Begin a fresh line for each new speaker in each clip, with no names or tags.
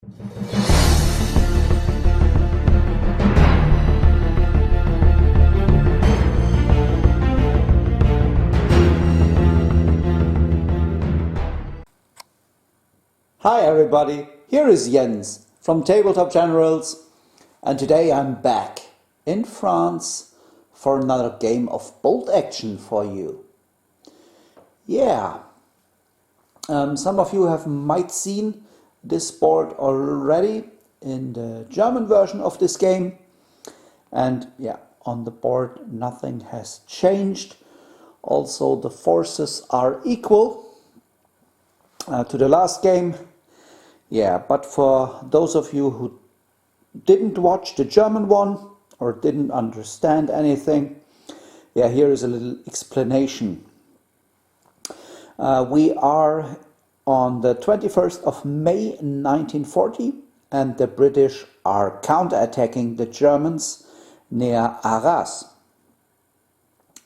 Hi everybody, here is Jens from Tabletop Generals, and today I'm back in France for another game of bolt action for you. Yeah, some of you might seen this board already in the German version of this game, and yeah, on the board nothing has changed. Also the forces are equal to the last game. Yeah, but for those of you who didn't watch the German one or didn't understand anything, yeah, here is a little explanation. We are on the 21st of May 1940 and the British are counterattacking the Germans near Arras.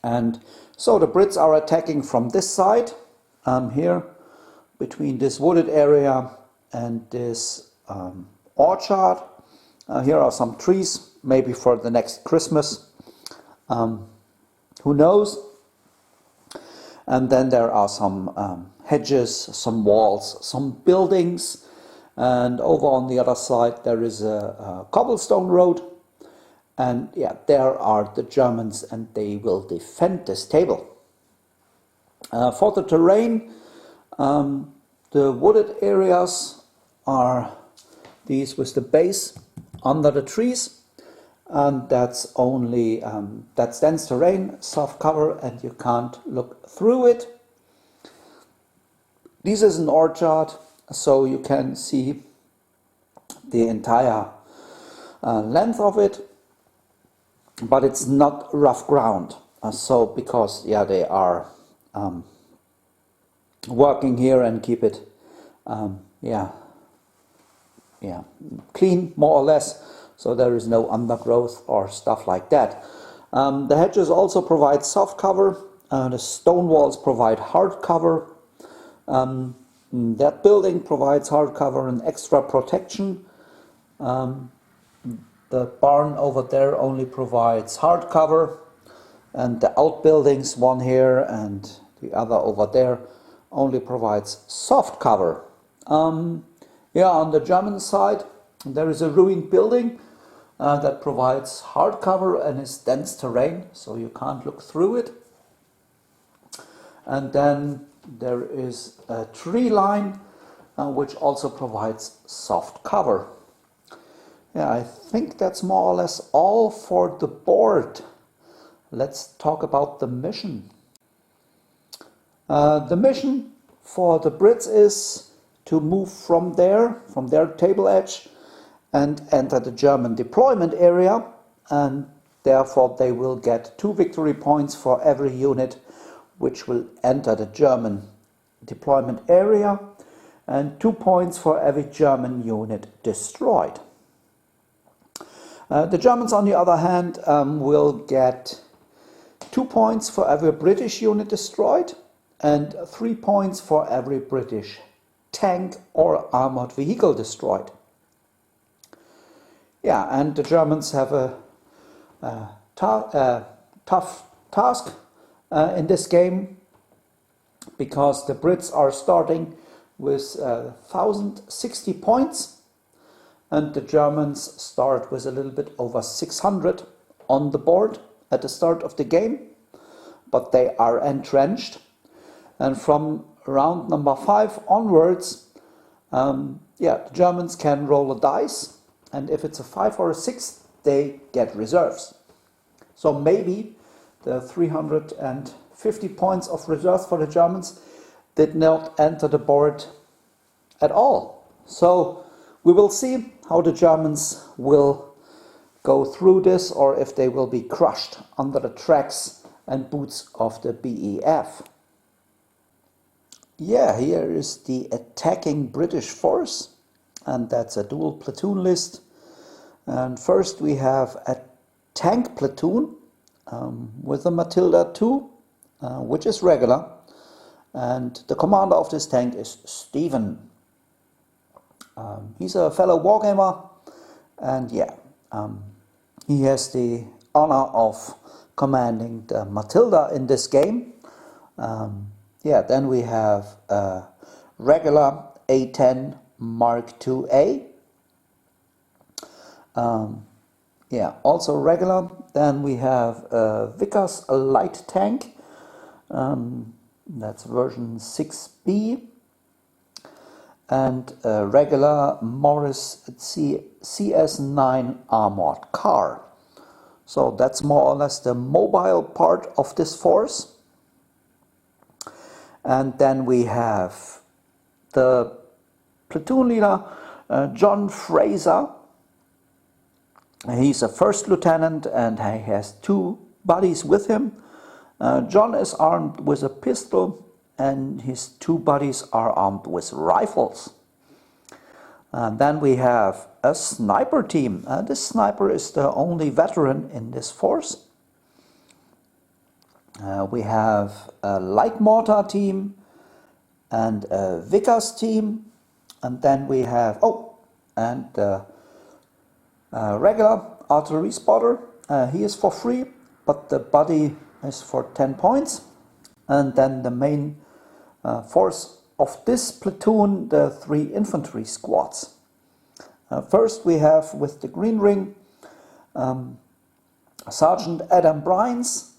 And so the Brits are attacking from this side, here, between this wooded area and this orchard. Here are some trees, maybe for the next Christmas, who knows. And then there are some hedges, some walls, some buildings, and over on the other side there is a cobblestone road, and yeah, there are the Germans and they will defend this table. For the terrain, the wooded areas are these with the base under the trees, and that's only that's dense terrain, soft cover, and you can't look through it. This is an orchard, so you can see the entire length of it, but it's not rough ground. So because yeah, they are working here and keep it clean, more or less, so there is no undergrowth or stuff like that. The hedges also provide soft cover, the stone walls provide hard cover, that building provides hard cover and extra protection. The barn over there only provides hard cover, and the outbuildings, one here and the other over there, only provides soft cover. Yeah, on the German side there is a ruined building that provides hard cover and is dense terrain, so you can't look through it. And then there is a tree line which also provides soft cover. Yeah, I think that's more or less all for the board. Let's talk about the mission. The mission for the Brits is to move from their table edge and enter the German deployment area, and therefore they will get 2 victory points for every unit which will enter the German deployment area, and 2 points for every German unit destroyed. The Germans, on the other hand, will get 2 points for every British unit destroyed and 3 points for every British tank or armored vehicle destroyed. Yeah, and the Germans have a tough task in this game, because the Brits are starting with 1060 points and the Germans start with a little bit over 600 on the board at the start of the game, but they are entrenched, and from round number 5 onwards, the Germans can roll a dice, and if it's a 5 or a 6, they get reserves. So maybe the 350 points of reserves for the Germans did not enter the board at all. So we will see how the Germans will go through this, or if they will be crushed under the tracks and boots of the BEF. Yeah, here is the attacking British force, and that's a dual platoon list. And first we have a tank platoon with a Matilda 2, which is regular, and the commander of this tank is Stephen. He's a fellow wargamer, and yeah, he has the honor of commanding the Matilda in this game. Yeah, then we have regular A10 Mark IIA. Yeah, also regular. Then we have Vickers light tank. That's version 6B. And regular Morris CS9 armored car. So that's more or less the mobile part of this force. And then we have the platoon leader, John Fraser. He's a first lieutenant and he has 2 buddies with him. John is armed with a pistol and his 2 buddies are armed with rifles. And then we have a sniper team. This sniper is the only veteran in this force. We have a light mortar team and a Vickers team. And then we have, regular artillery spotter. He is for free, but the buddy is for 10 points. And then the main force of this platoon, the 3 infantry squads. First we have with the green ring Sergeant Adam Brines.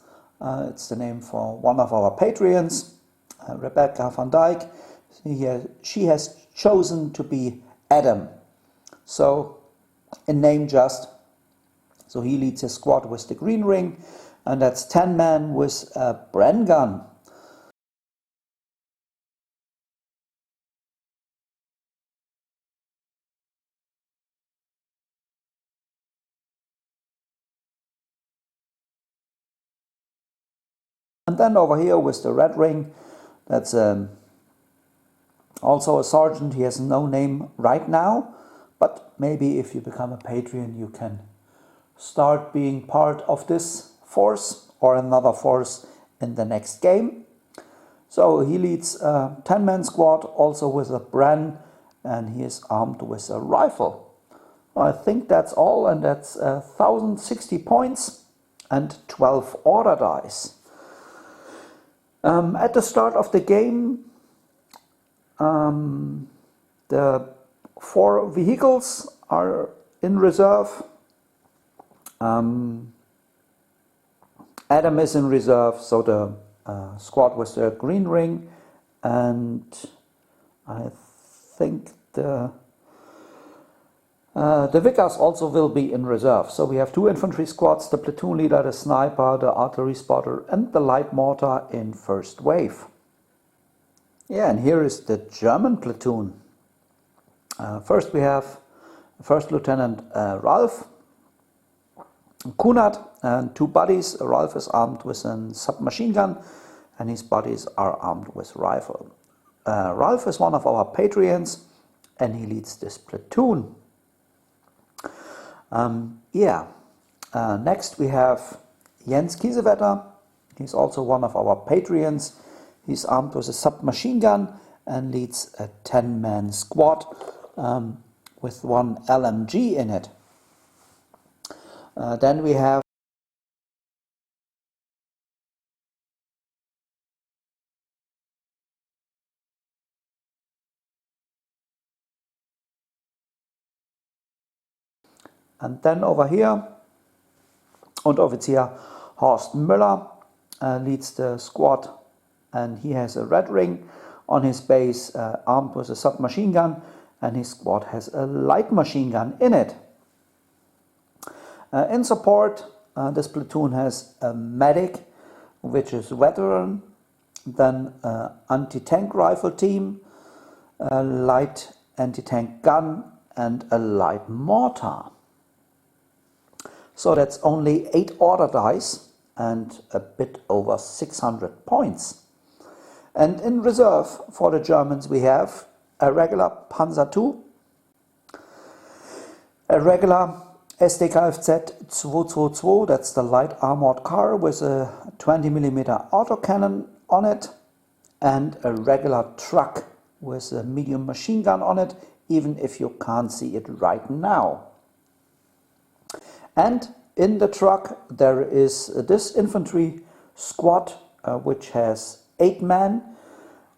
It's the name for one of our patrons, Rebecca van Dijk. She has chosen to be Adam. So in name just. So he leads his squad with the green ring, and that's 10 men with a Bren gun. And then over here with the red ring, that's also a sergeant. He has no name right now, but maybe if you become a patron you can start being part of this force or another force in the next game. So he leads a 10-man squad also with a Bren, and he is armed with a rifle. I think that's all, and that's 1060 points and 12 order dice. At the start of the game, the 4 vehicles are in reserve. Adam is in reserve, so the squad with the green ring, and I think the Vickers also will be in reserve. So we have 2 infantry squads, the platoon leader, the sniper, the artillery spotter and the light mortar in first wave. Yeah, and here is the German platoon. First we have First Lieutenant Ralph Kunert and 2 buddies. Ralph is armed with a submachine gun and his buddies are armed with rifle. Ralph is one of our patrons and he leads this platoon. Next we have Jens Kiesewetter. He's also one of our patrons. He's armed with a submachine gun and leads a 10-man squad with 1 LMG in it. Then we have and then over here Unteroffizier Horst Müller leads the squad, and he has a red ring on his base, armed with a submachine gun, and his squad has a light machine gun in it. In support, this platoon has a medic, which is veteran, then anti-tank rifle team, a light anti-tank gun, and a light mortar. So that's only 8 order dice and a bit over 600 points. And in reserve for the Germans we have a regular Panzer II, a regular SDKFZ 222, that's the light armored car with a 20mm autocannon on it, and a regular truck with a medium machine gun on it, even if you can't see it right now. And in the truck there is this infantry squad which has 8 men,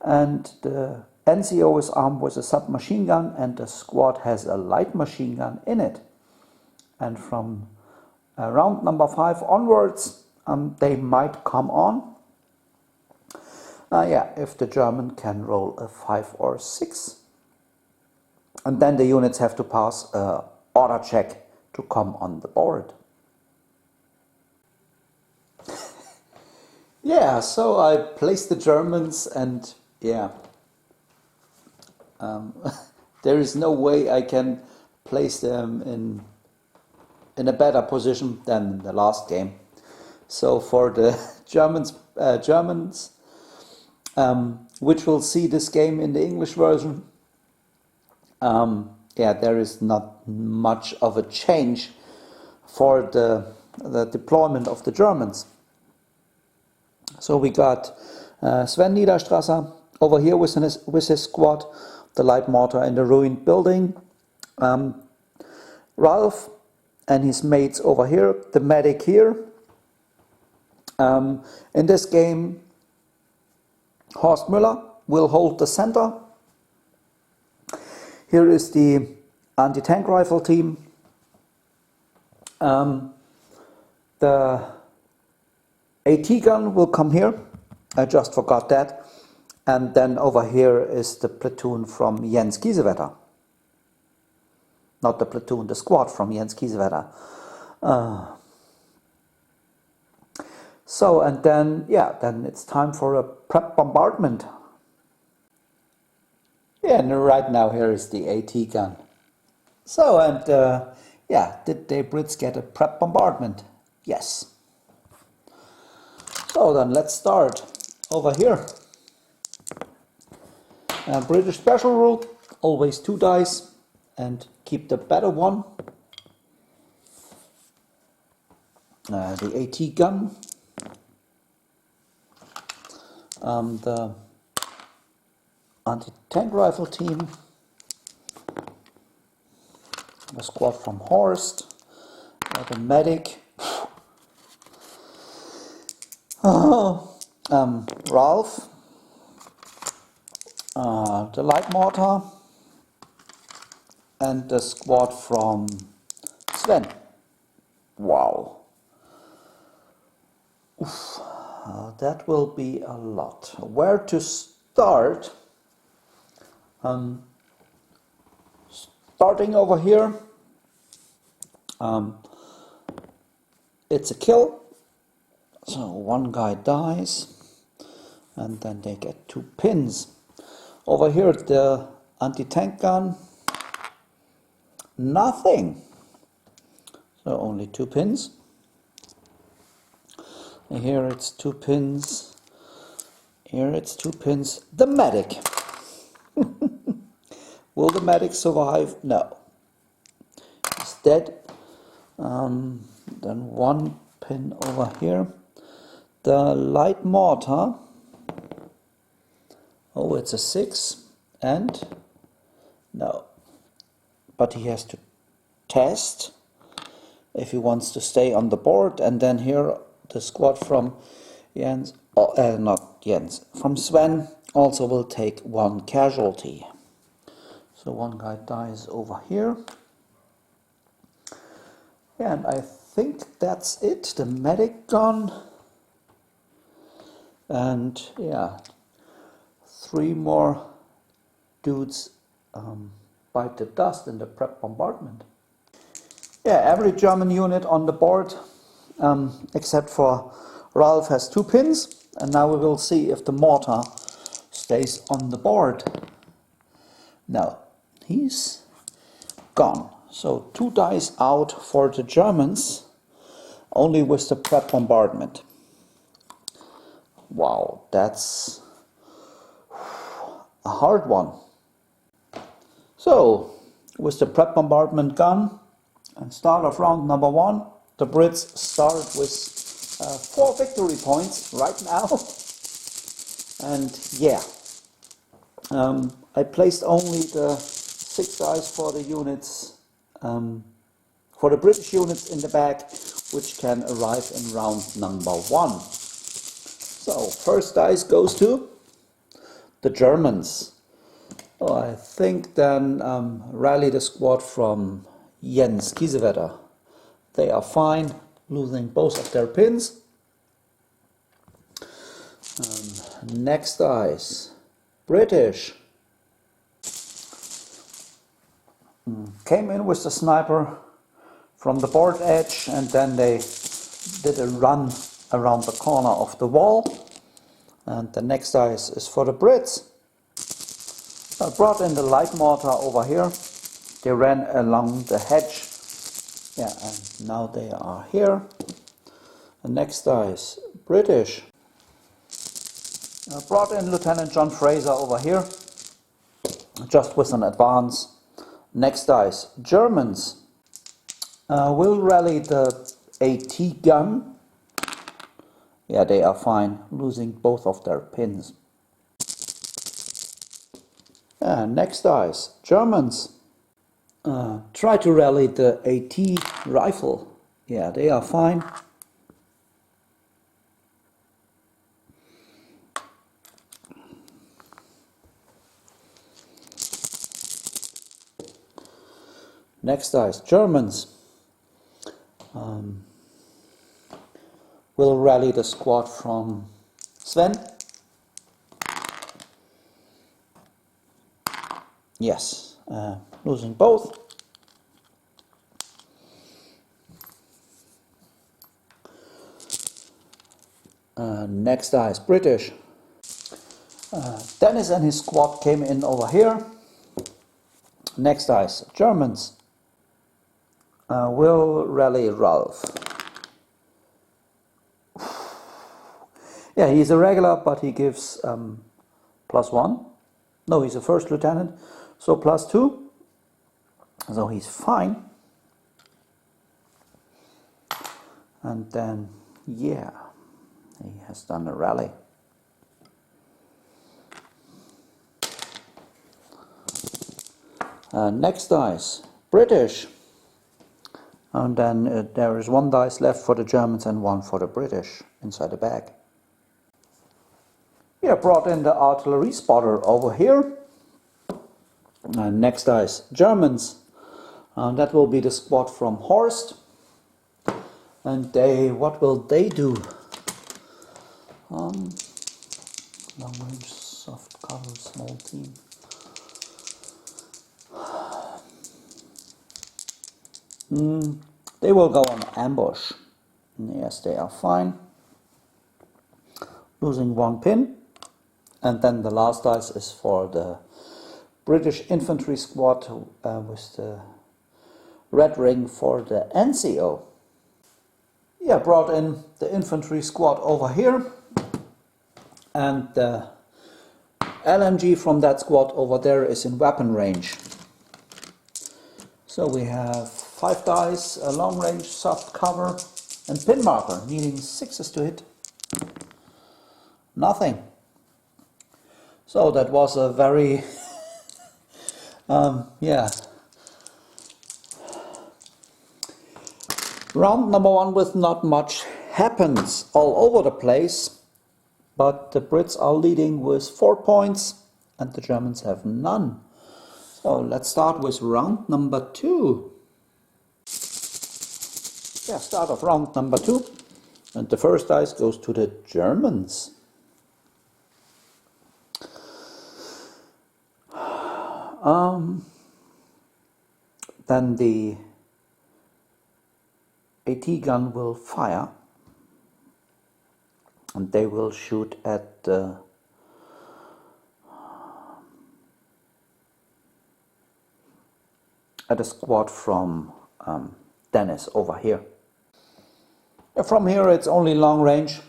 and the NCO is armed with a submachine gun, and the squad has a light machine gun in it. And from round number 5 onwards they might come on. If the German can roll a 5 or 6. And then the units have to pass an order check to come on the board. Yeah, so I placed the Germans, and yeah, there is no way I can place them in a better position than the last game. So for the Germans, which will see this game in the English version, there is not much of a change for the deployment of the Germans. So we got Sven Niederstrasser over here with his squad, the light mortar in the ruined building, Ralph and his mates over here, the medic here. In this game, Horst Müller will hold the center. Here is the anti-tank rifle team. The AT gun will come here. I just forgot that. And then over here is the platoon from Jens Kiesewetter. Not the platoon, the squad from Jens Kiesewetter. So, and then it's time for a prep bombardment. Yeah, and right now here is the AT gun. So, and did the Brits get a prep bombardment? Yes. So then let's start over here. British special rule, always 2 dice and keep the better one. The AT gun. The anti-tank rifle team, the squad from Horst, the medic, Ralph, the light mortar, and the squad from Sven. Wow. Oof. That will be a lot. Where to start? Starting over here, it's a kill. So 1 guy dies, and then they get 2 pins. Over here, the anti-tank gun, nothing. So only 2 pins. Here it's 2 pins. Here it's 2 pins. The medic. Will the medic survive? No. He's dead. Then 1 pin over here. The light mortar. Oh, it's a 6. And no. But he has to test if he wants to stay on the board. And then here the squad from Jens, not Jens, from Sven also will take 1 casualty. So 1 guy dies over here. And I think that's it. The medic gun. And 3 more dudes bite the dust in the prep bombardment. Yeah, every German unit on the board, except for Ralph, has 2 pins. And now we will see if the mortar stays on the board. No, he's gone. So 2 dice out for the Germans, only with the prep bombardment. Wow, that's a hard one. So, with the prep bombardment gun, and start of round number 1, the Brits start with 4 victory points right now. And I placed only the 6 dice for the units, for the British units in the back, which can arrive in round number 1. So, first dice goes to the Germans. Oh, I think then rally the squad from Jens Kiesewetter. They are fine, losing both of their pins. Next dice, British. Came in with the sniper from the board edge, and then they did a run around the corner of the wall. And the next dice is for the Brits. I brought in the light mortar over here. They ran along the hedge. Yeah, and now they are here. The next dice, British. I brought in Lieutenant John Fraser over here, just with an advance. Next dice, Germans. Will rally the AT gun. Yeah, they are fine, losing both of their pins. Next dice, Germans. Try to rally the AT rifle. Yeah, they are fine. Next dice, Germans. Will rally the squad from Sven. Yes, losing both. Next dice, British. Dennis and his squad came in over here. Next dice, Germans. Will rally Ralph. Yeah, he's a regular, but he gives +1. No, he's a first lieutenant, so +2. So he's fine. And then, yeah, he has done a rally. Next dice, British. And then there is 1 dice left for the Germans and 1 for the British inside the bag. Yeah, brought in the artillery spotter over here. Next dice, Germans. That will be the squad from Horst. And what will they do? Long range, soft cover, small team. They will go on ambush. Yes, they are fine. Losing 1 pin. And then the last dice is for the British infantry squad with the red ring for the NCO. Yeah, brought in the infantry squad over here. And the LMG from that squad over there is in weapon range. So we have 5 dice, a long range, soft cover, and pin marker, needing 6s to hit. Nothing. So that was a very, yeah. Round number 1 with not much happens all over the place, but the Brits are leading with 4 points and the Germans have none. So let's start with round number 2. Yeah, start of round number 2. And the first dice goes to the Germans. Then the AT gun will fire. And they will shoot at the squad from Dennis over here. From here it's only long range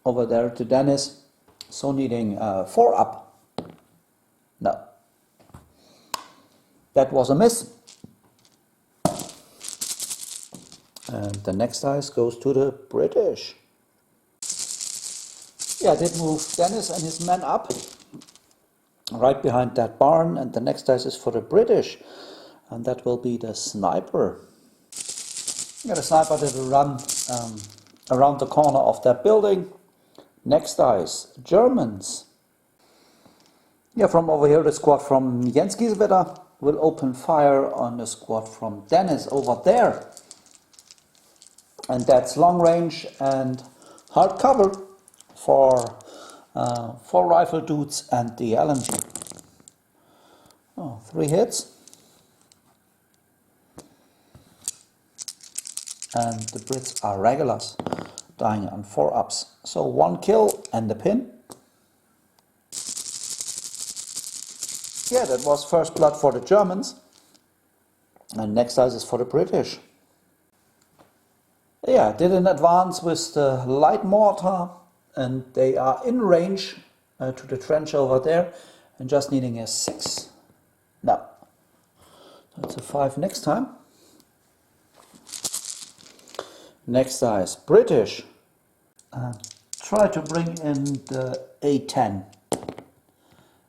over there to Dennis, so needing 4 up. No. That was a miss. And the next dice goes to the British. Yeah, did move Dennis and his men up. right behind that barn, and the next dice is for the British, and that will be the sniper. Yeah, the sniper did a run around the corner of that building. Next dice, Germans. Yeah, from over here the squad from Jens Giesewetter will open fire on the squad from Dennis over there. And that's long range and hard cover for 4 rifle dudes and the LMG. Oh, 3 hits. And the Brits are regulars, dying on 4 ups. So 1 kill and the pin. Yeah, that was first blood for the Germans. And next dice is for the British. Yeah, did an advance with the light mortar, and they are in range to the trench over there, and just needing a 6. No, that's a 5 next time. Next dice, British. Try to bring in the A10.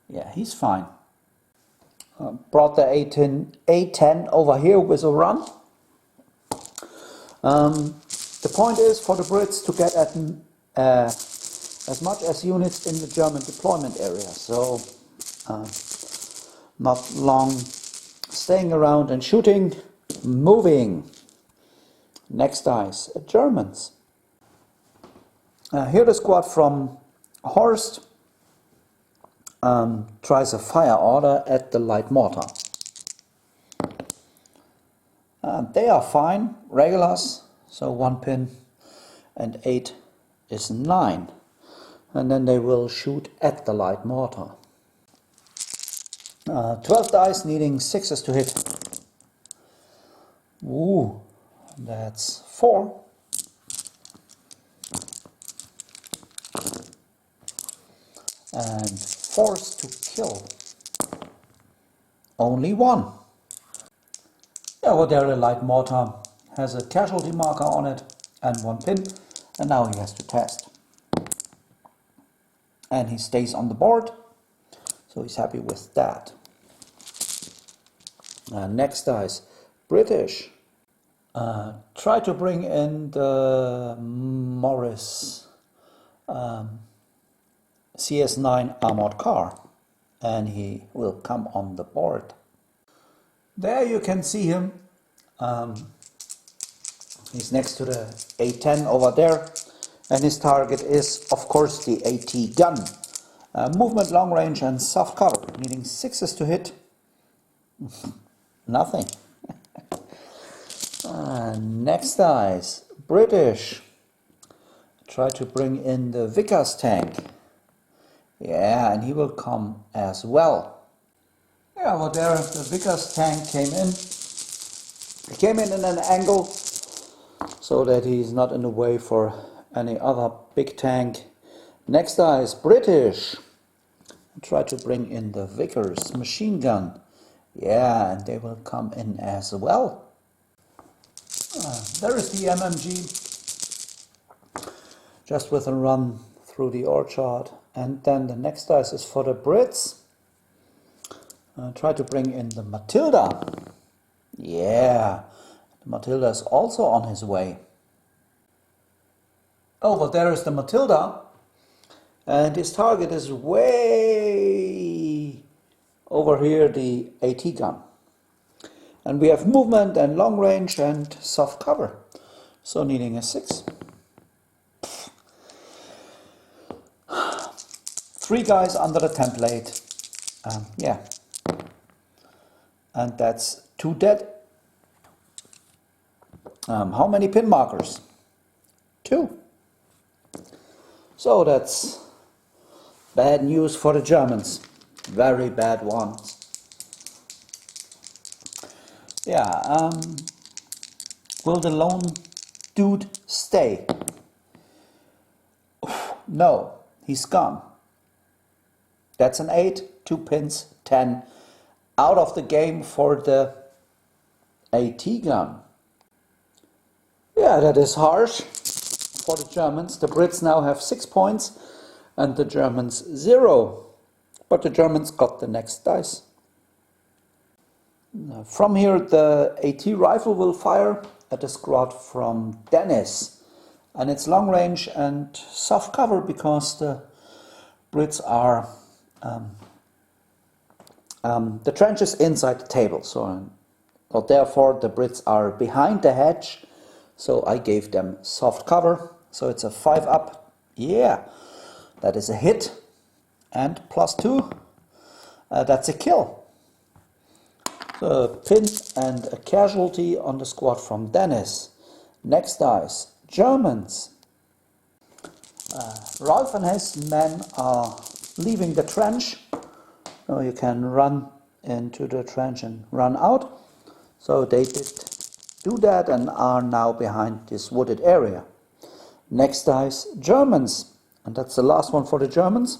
Yeah, he's fine. Brought the A10 over here with a run. The point is for the Brits to get at as much as units in the German deployment area. So not long staying around and shooting, moving. Next dice, Germans. Here the squad from Horst tries a fire order at the light mortar. They are fine, regulars, so 1 pin and 8 is 9. And then they will shoot at the light mortar. 12 dice needing 6s to hit. Ooh, that's 4. And 4s to kill. Only 1. Yeah, well, there the light mortar has a casualty marker on it and 1 pin, and now he has to test. And he stays on the board, so he's happy with that. Next dice, British. Try to bring in the Morris CS9 armored car, and he will come on the board. There you can see him. He's next to the A10 over there, and his target is, of course, the AT gun. Movement, long range, and soft cover, needing 6s to hit. Nothing. Next dice, British. Try to bring in the Vickers tank. Yeah, and he will come as well. Yeah, well, there the Vickers tank came in. He came in an angle so that he's not in the way for any other big tank. Next dice, British. Try to bring in the Vickers machine gun. Yeah, and they will come in as well. There is the MMG, just with a run through the orchard. And then the next dice is for the Brits. Try to bring in the Matilda. Yeah, the Matilda is also on his way. Over there is the Matilda, and his target is way over here, the AT gun. And we have movement and long range and soft cover, so needing a 6. 3 guys under the template. Yeah. And that's 2 dead. How many pin markers? 2. So that's bad news for the Germans. Very bad ones. Yeah, will the lone dude stay? No, he's gone. That's an 8, 2 pins, 10. Out of the game for the AT gun. Yeah, that is harsh for the Germans. The Brits now have 6 points and the Germans 0. but the Germans got the next dice. Now, from here the AT rifle will fire at a squad from Dennis, and it's long range and soft cover because the Brits are the trench is inside the table, so therefore the Brits are behind the hedge, so I gave them soft cover. So it's a 5 up. Yeah, that is a hit, and +2, that's a kill. So a pin and a casualty on the squad from Dennis. Next dice, Germans. Ralph and his men are leaving the trench. Now you can run into the trench and run out. So they did do that and are now behind this wooded area. Next dice, Germans. And that's the last one for the Germans.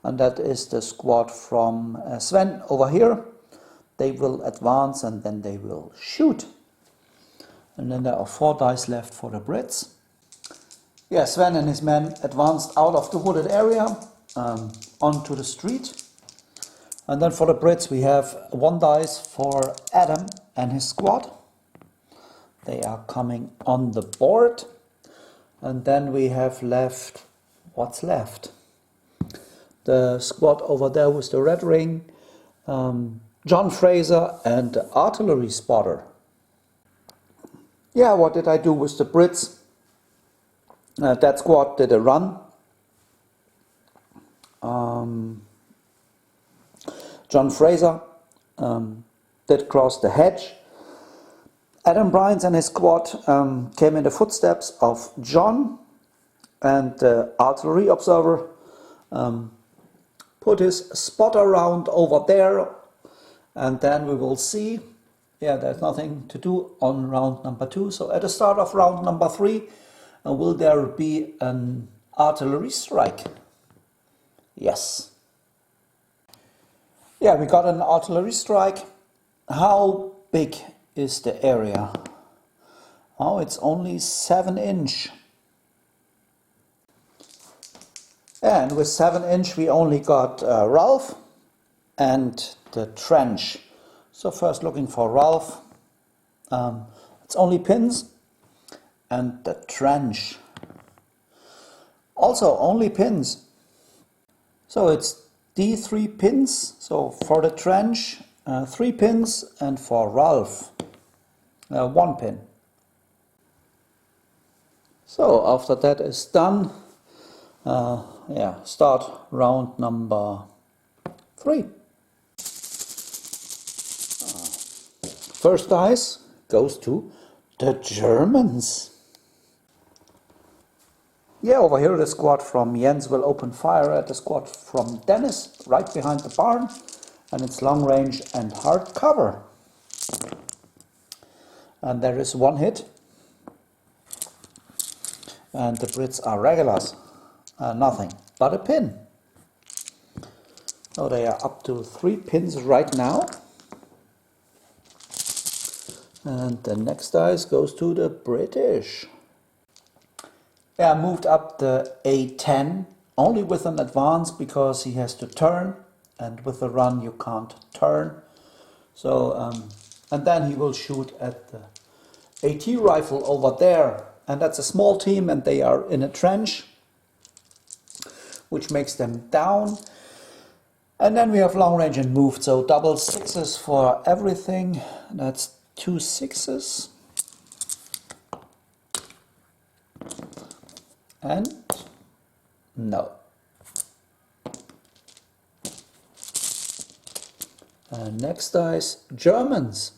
And that is the squad from Sven over here. They will advance and then they will shoot. And then there are 4 dice left for the Brits. Yeah, Sven and his men advanced out of the wooded area onto the street. And then for the Brits we have 1 dice for Adam and his squad. They are coming on the board. And then we have left, what's left? The squad over there with the red ring, John Fraser and the artillery spotter. Yeah, what did I do with the Brits? That squad did a run. John Fraser did cross the hedge. Adam Bryans and his squad came in the footsteps of John, and the artillery observer put his spotter round over there, and then we will see. Yeah, there's nothing to do on round number 2. So at the start of round number 3, will there be an artillery strike? Yes. Yeah, we got an artillery strike. How big is the area? Oh, it's only 7 inch. And with 7 inch we only got Ralph and the trench. So first looking for Ralph. It's only pins. And the trench. Also only pins. So it's D3 pins. So for the trench 3 pins, and for Ralph 1 pin. So after that is done, start round number 3. First dice goes to the Germans. Yeah, over here the squad from Jens will open fire at the squad from Dennis, right behind the barn, and it's long range and hard cover. And there is 1 hit. And the Brits are regulars. Nothing but a pin. So they are up to 3 pins right now. And the next dice goes to the British. Yeah, moved up the A10 only with an advance because he has to turn, and with the run you can't turn. So and then he will shoot at the AT rifle over there, and that's a small team and they are in a trench, which makes them down. And then we have long range and moved, so double 6s for everything. That's 2 6s. And no. Next dice, Germans.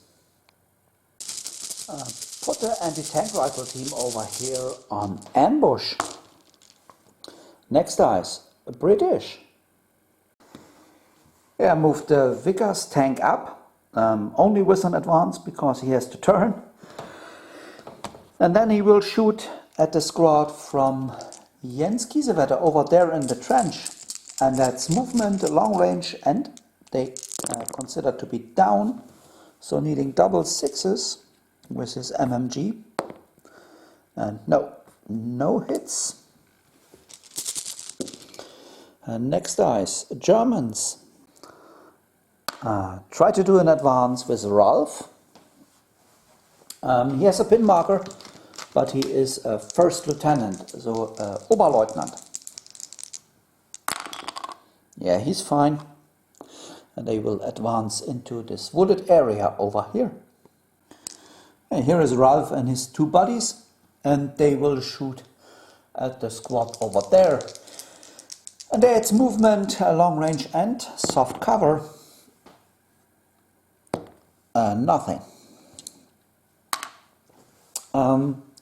Put the anti-tank rifle team over here on ambush. Next dice, British. Yeah, move the Vickers tank up, only with an advance because he has to turn. And then he will shoot at the squad from Jens Kiesewetter over there in the trench. And that's movement, long range, and they consider to be down. So needing double 6s with his MMG. And no hits. Next dice, Germans. Try to do an advance with Ralph. He has a pin marker, but he is a first lieutenant, so Oberleutnant. Yeah, he's fine. And they will advance into this wooded area over here. And here is Ralph and his two buddies, and they will shoot at the squad over there. And there it's movement, long range and soft cover. Nothing.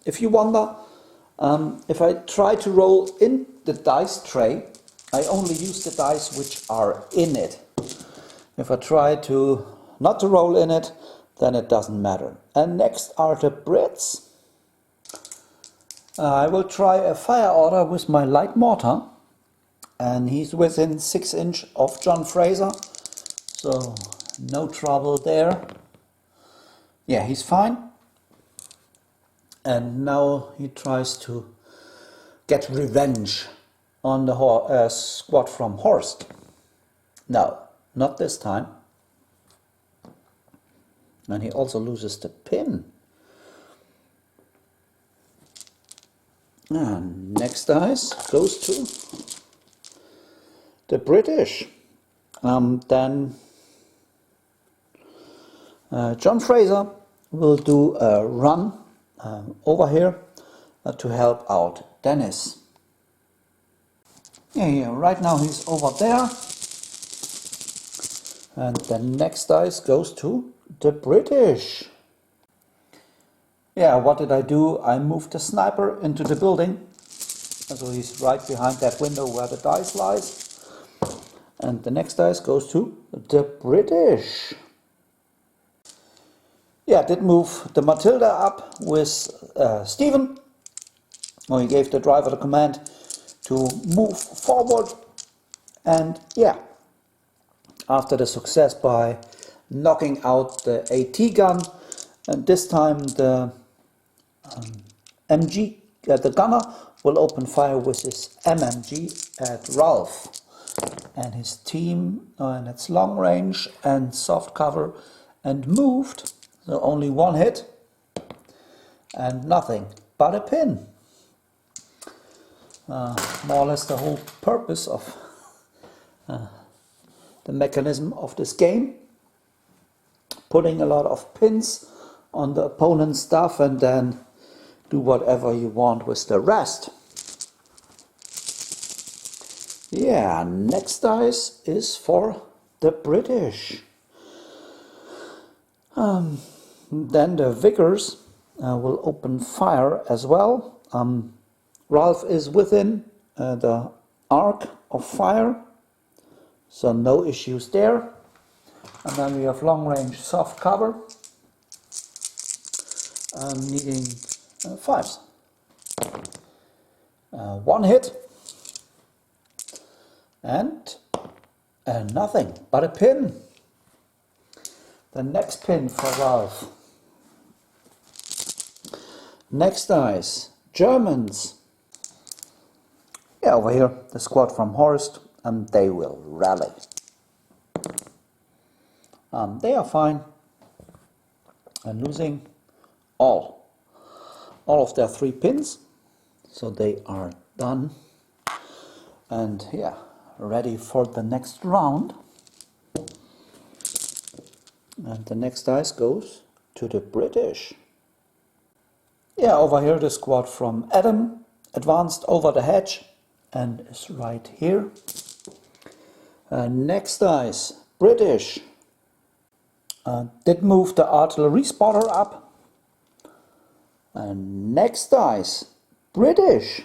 If you wonder, if I try to roll in the dice tray, I only use the dice which are in it. If I try to not to roll in it, then it doesn't matter. And next are the Brits. I will try a fire order with my light mortar, and he's within 6 inches of John Fraser, so no trouble there. Yeah, he's fine. And now he tries to get revenge on the squad from Horst. No, not this time. And he also loses the pin. And next dice goes to the British. Then John Fraser will do a run over here to help out Dennis. Yeah, right now he's over there. And the next dice goes to the British. Yeah, what did I do? I moved the sniper into the building. So he's right behind that window where the dice lies. And the next dice goes to the British. Yeah, I did move the Matilda up with Stephen. Well, he gave the driver the command to move forward. And yeah, after the success by knocking out the AT gun, and this time the the gunner will open fire with his MMG at Ralph and his team, and it's long range and soft cover and moved, so only one hit and nothing but a pin. More or less the whole purpose of the mechanism of this game, putting a lot of pins on the opponent's stuff and then do whatever you want with the rest. Yeah, next dice is for the British. Then the Vickers will open fire as well. Ralph is within the arc of fire, so no issues there. And then we have long range soft cover, needing 5s. One hit and nothing but a pin. The next pin for Ralph. Next dice, Germans. Yeah, over here, the squad from Horst, and they will rally. They are fine and losing all of their 3 pins, so they are done and yeah, ready for the next round. And the next dice goes to the British. Yeah, over here the squad from Adam advanced over the hedge and is right here. Next dice, British. Did move the artillery spotter up. Next dice, British.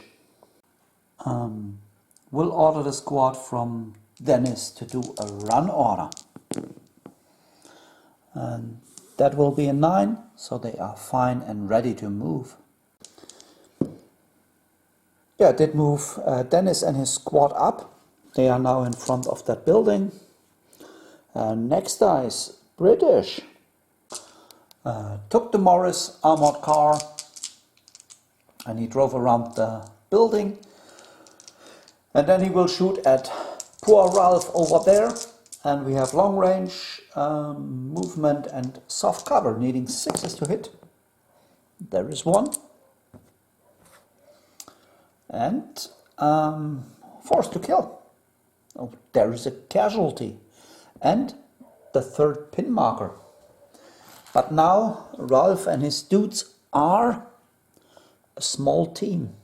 Will order the squad from Dennis to do a run order. And that will be a 9, so they are fine and ready to move. Yeah, I did move Dennis and his squad up. They are now in front of that building. Next dice, British. Took the Morris armored car and he drove around the building. And then he will shoot at poor Ralph over there. And we have long range, movement and soft cover, needing 6s to hit. There is one. And force to kill. Oh, there is a casualty. And the third pin marker. But now Ralph and his dudes are a small team.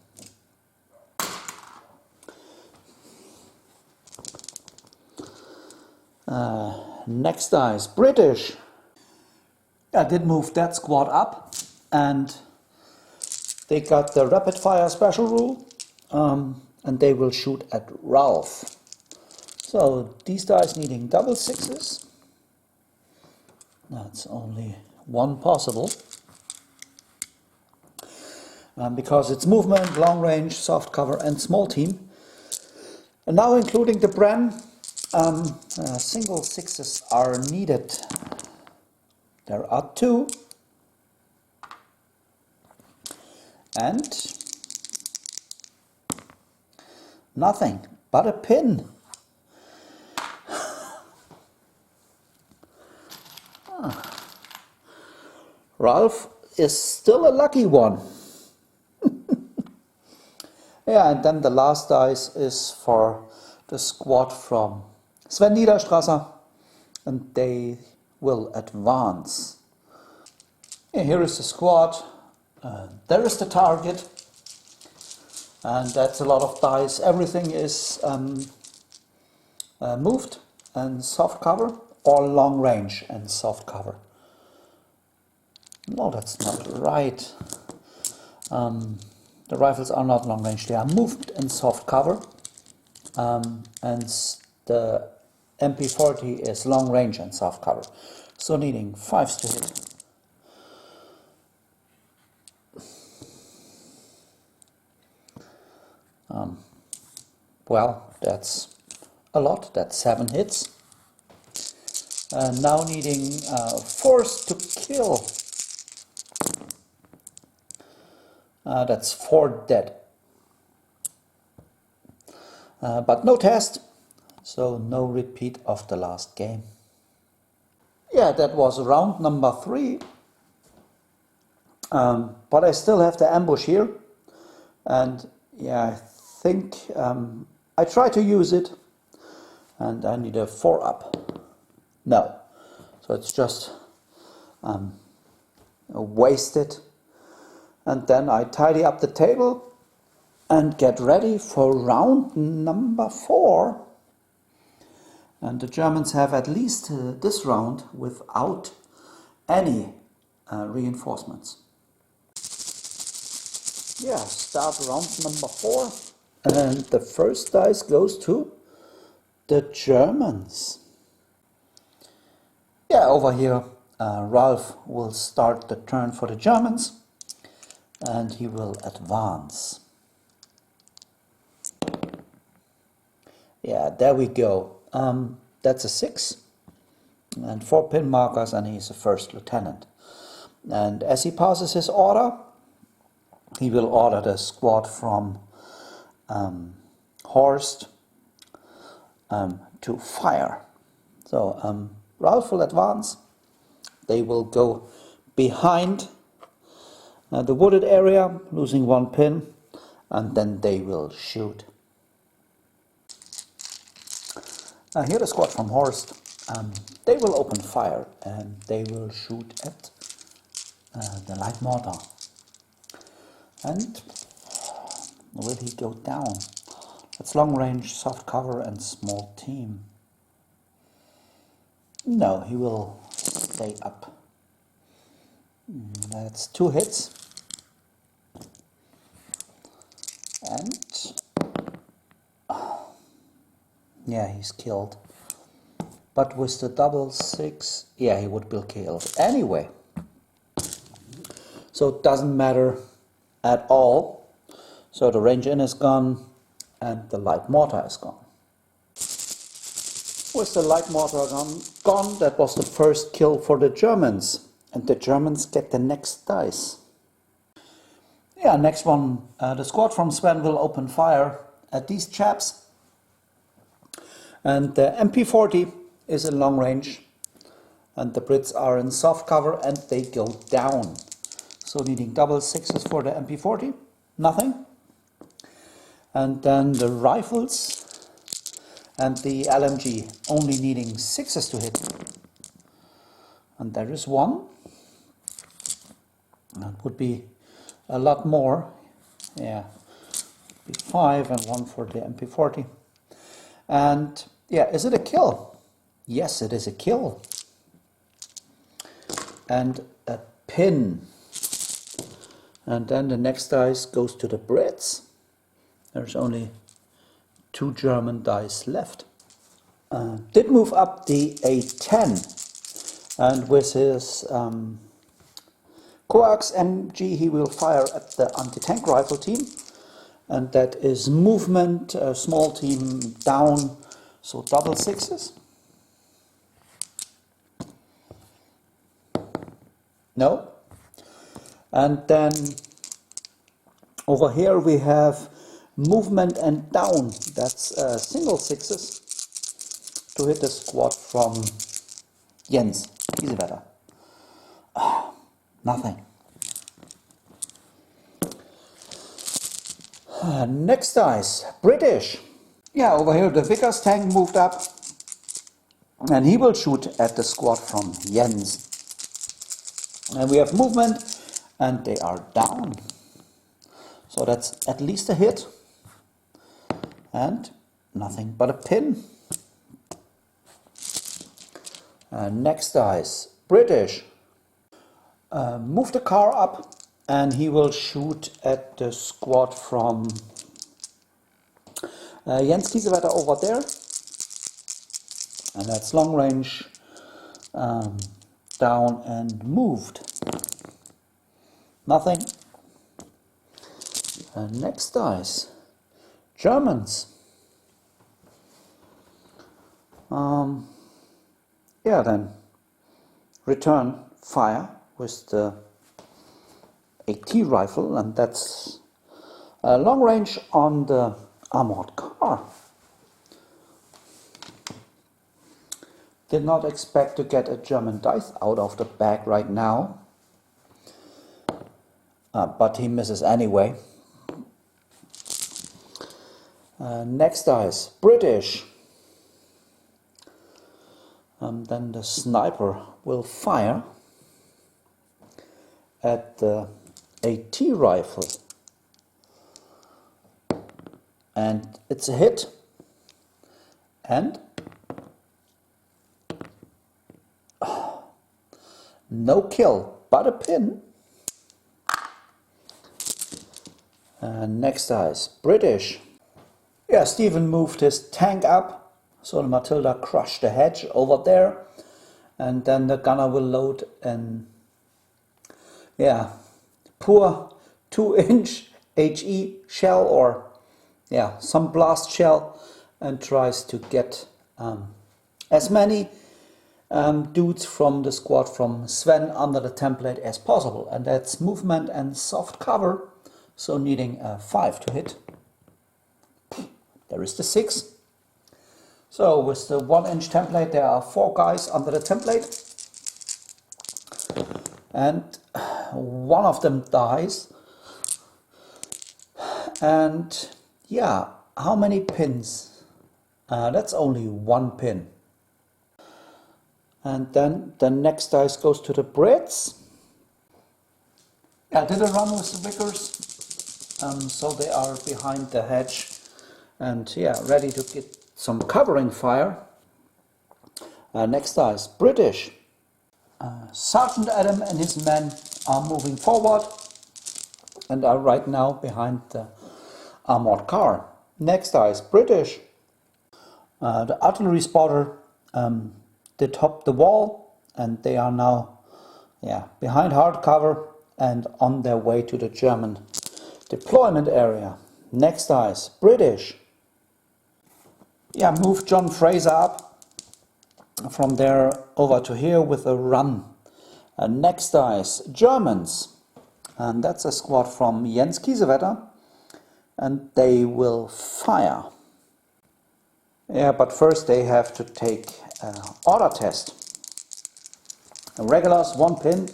Next dice, British. I did move that squad up, and they got the rapid fire special rule, and they will shoot at Ralph. So these dice needing double 6s. That's only one possible. Because it's movement, long range, soft cover and small team. And now including the Bren, single 6s are needed. There are 2. And nothing but a pin. Ralph is still a lucky one. Yeah, and then the last dice is for the squad from Sven Niederstrasser, and they will advance. Yeah, here is the squad. There is the target, and that's a lot of dice. Everything is moved and soft cover, or long range and soft cover. No, that's not right. The rifles are not long range, they are moved and soft cover. And the MP40 is long range and soft cover. So needing 5s to hit. Well, that's a lot, that's 7 hits. Now needing 4s to kill. That's 4 dead. But no test, so no repeat of the last game. Yeah, that was round number 3. But I still have the ambush here. And yeah, I think I try to use it. And I need a 4-up. No. So it's just wasted. And then I tidy up the table and get ready for round number 4. And the Germans have at least this round without any reinforcements. Yeah, start round number 4. And the first dice goes to the Germans. Yeah, over here Ralph will start the turn for the Germans. And he will advance. Yeah, there we go. That's a 6. And 4 pin markers, and he's a first lieutenant. And as he passes his order, he will order the squad from Horst to fire. So Ralph will advance. They will go behind the wooded area, losing 1 pin, and then they will shoot. Here the squad from Horst, they will open fire and they will shoot at the light mortar. And will he go down? That's long range, soft cover and small team. No, he will stay up. That's 2 hits. And yeah, he's killed. But with the double 6, yeah, he would be killed anyway. So it doesn't matter at all. So the range in is gone and the light mortar is gone. With the light mortar gone, that was the first kill for the Germans. And the Germans get the next dice. Yeah, next one, the squad from Sven will open fire at these chaps. And the MP40 is in long range, and the Brits are in soft cover and they go down. So needing double sixes for the MP40, nothing. And then the rifles and the LMG only needing sixes to hit. And there is one. That would be a lot more. Yeah, be 5 and 1 for the MP40. And yeah, is it a kill? Yes, it is a kill. And a pin. And then the next dice goes to the Brits. There's only 2 German dice left. Did move up the A10, and with his coax MG he will fire at the anti-tank rifle team, and that is movement, small team down, so double sixes. No. And then over here we have movement and down, that's single sixes to hit the squad from Jens Kiesewetter. Nothing. Next dice, British. Yeah, over here the Vickers tank moved up, and he will shoot at the squad from Jens. And we have movement, and they are down. So that's at least a hit. And nothing but a pin. Next dice, British. Move the car up, and he will shoot at the squad from Jens Kiesewetter over there. And that's long range, down and moved. Nothing. Next dice, Germans. Yeah, then return fire with the AT rifle, and that's long range on the armored car. Did not expect to get a German dice out of the bag right now, but he misses anyway. Next dice, British. Then the sniper will fire at the AT rifle, and it's a hit, and no kill but a pin. Next dice, British. Yeah, Stephen moved his tank up, so the Matilda crushed the hedge over there, and then the gunner will load an, yeah, poor 2-inch HE shell, or yeah, some blast shell, and tries to get as many dudes from the squad from Sven under the template as possible, and that's movement and soft cover, so needing a 5 to hit. There is the 6. So with the 1-inch template there are 4 guys under the template, and one of them dies. And yeah, how many pins? That's only 1 pin. And then the next dice goes to the Brits. I did a run with the Vickers, so they are behind the hedge and yeah, ready to get some covering fire. Next dice, British. Sergeant Adam and his men are moving forward and are right now behind the armored car. Next dice, British. The artillery spotter did hop the wall, and they are now behind hard cover and on their way to the German deployment area. Next dice, British. Yeah, move John Fraser up from there over to here with a run. Next dice, Germans. And that's a squad from Jens Kiesewetter, and they will fire. Yeah, but first they have to take order test. Regulars, 1 pin,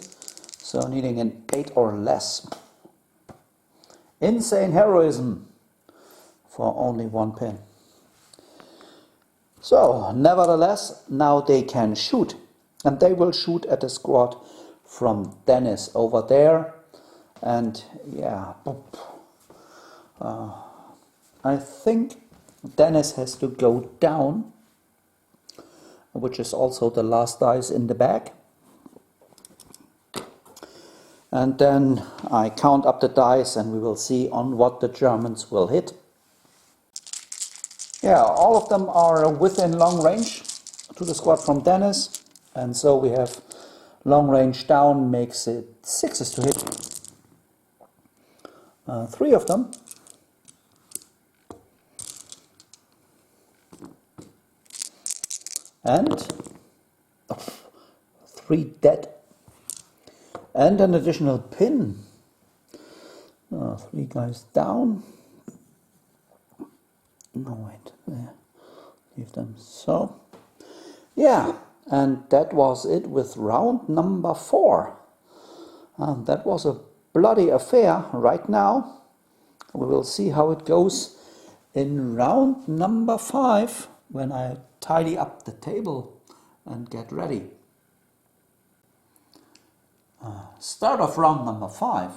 so needing an 8 or less. Insane heroism for only 1 pin. So, nevertheless, now they can shoot. And they will shoot at a squad from Dennis over there. And yeah, I think Dennis has to go down, which is also the last dice in the bag. And then I count up the dice and we will see on what the Germans will hit. Yeah, all of them are within long range to the squad from Dennis. And so we have long range down, makes it 6s to hit. 3 of them. And 3 dead. And an additional pin. 3 guys down. No, wait, there. Leave them so. Yeah, and that was it with round number 4. And that was a bloody affair right now. We will see how it goes in round number 5 when I tidy up the table and get ready. Start of round number 5.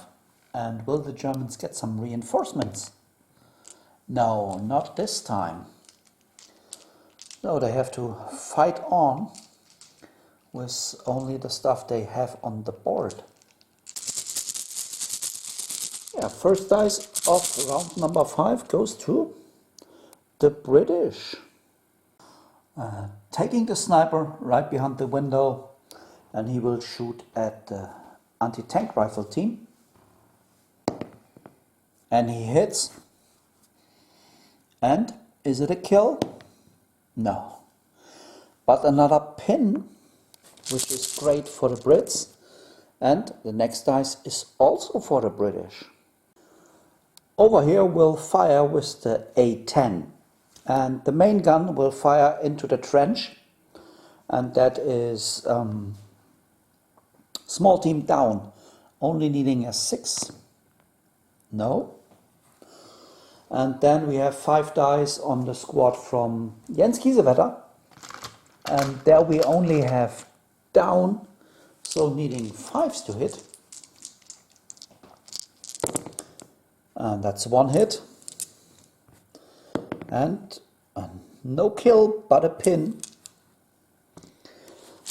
And will the Germans get some reinforcements? No, not this time. No, they have to fight on with only the stuff they have on the board. Yeah, first dice of round number 5 goes to the British. Taking the sniper right behind the window, and he will shoot at the anti-tank rifle team. And he hits. And is it a kill? No. But another pin, which is great for the Brits. And the next dice is also for the British. Over here we'll fire with the A10. And the main gun will fire into the trench. And that is small team down. Only needing a 6. No. And then we have 5 dice on the squad from Jens Kiesewetter. And there we only have down, so needing 5s to hit. And that's 1 hit. And no kill, but a pin.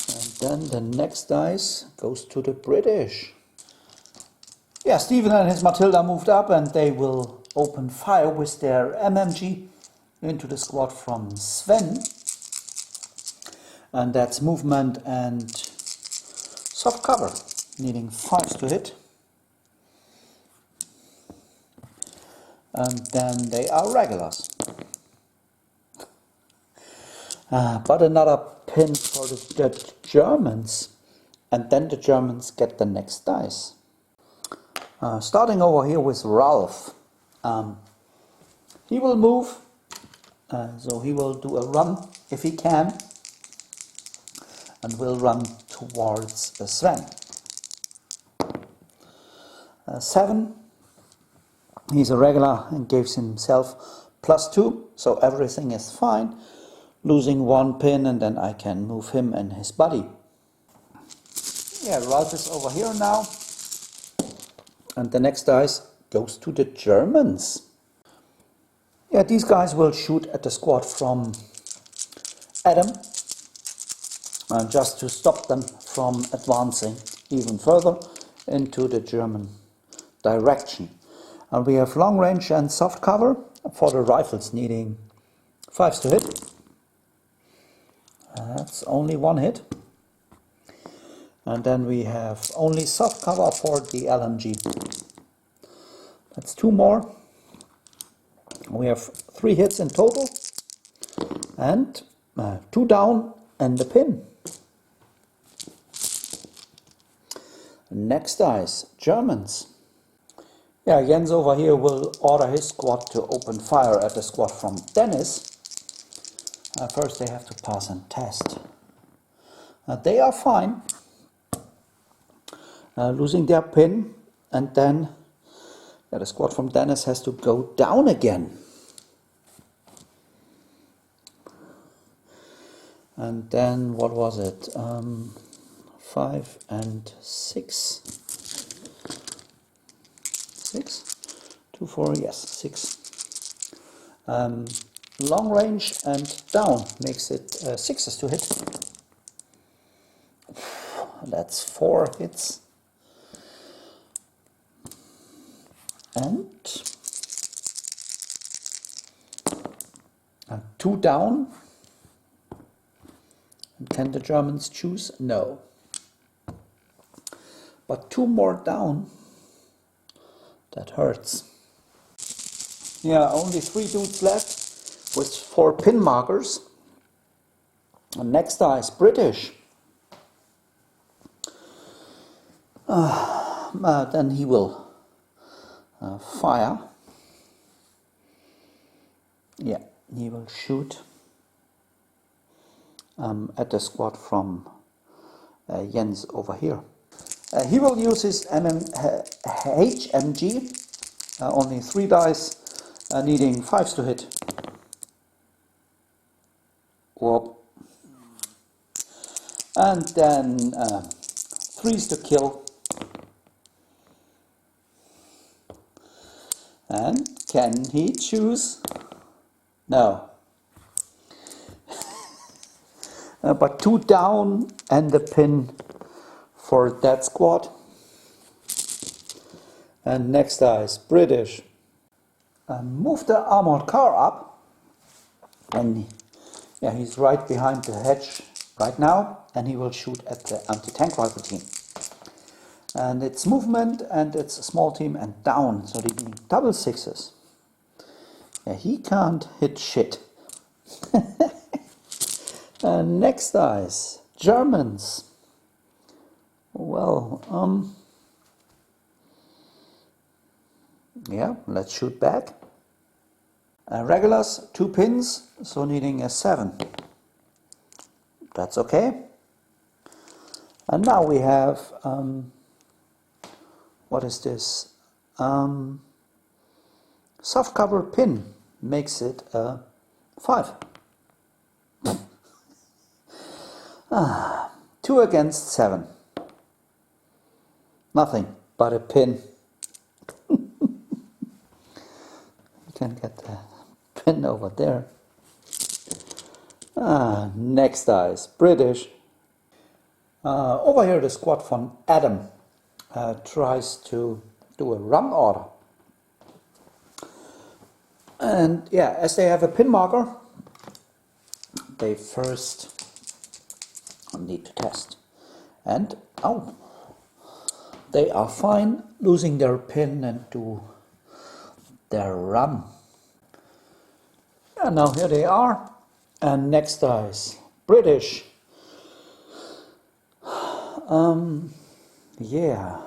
And then the next dice goes to the British. Yeah, Stephen and his Matilda moved up and they will open fire with their MMG into the squad from Sven. And that's movement and soft cover, needing 5s to hit. And then they are regulars. But another pin for the Germans. And then the Germans get the next dice. Starting over here with Ralph. He will move, so he will do a run if he can, and will run towards Sven. 7, he's a regular and gives himself +2, so everything is fine. Losing 1 pin and then I can move him and his buddy. Yeah, Ralph is over here now. And the next dice goes to the Germans. Yeah, these guys will shoot at the squad from Adam, just to stop them from advancing even further into the German direction. And we have long range and soft cover for the rifles, needing 5s to hit. That's only 1 hit. And then we have only soft cover for the LMG. That's 2 more. We have 3 hits in total. And 2 down and a pin. Next dice, Germans. Yeah, Jens over here will order his squad to open fire at the squad from Dennis. First they have to pass and test. They are fine, losing their pin, and then the squad from Dennis has to go down again. And then what was it? 5 and 6. 6? 2, 4, yes, 6. Long range and down makes it 6s to hit. That's 4 hits. And 2 down. And can the Germans choose? No. But 2 more down. That hurts. Yeah, only 3 dudes left with 4 pin markers. And next die is British. Then he will fire. Yeah, he will shoot at the squad from Jens over here. He will use his HMG. Only 3 dice, needing 5s to hit. Whoop. And then 3s to kill. And can he choose? No. But 2 down and the pin for that squad. And next dice, British. Move the armored car up. And yeah, he's right behind the hedge right now. And he will shoot at the anti-tank rifle team. And it's movement and it's a small team and down. So they need double 6s. Yeah, he can't hit shit. Next dice, Germans. Well, yeah, let's shoot back. Regulars, 2 pins, so needing a 7. That's okay. And now we have, what is this? Soft cover pin makes it 5. 2 against 7. Nothing but a pin. You can get the pin over there. Next dice, British. Over here the squad von Adam tries to do a run order. And yeah, as they have a pin marker, they first need to test. And oh, they are fine losing their pin and do their run. And now here they are. And next dice, British. Yeah.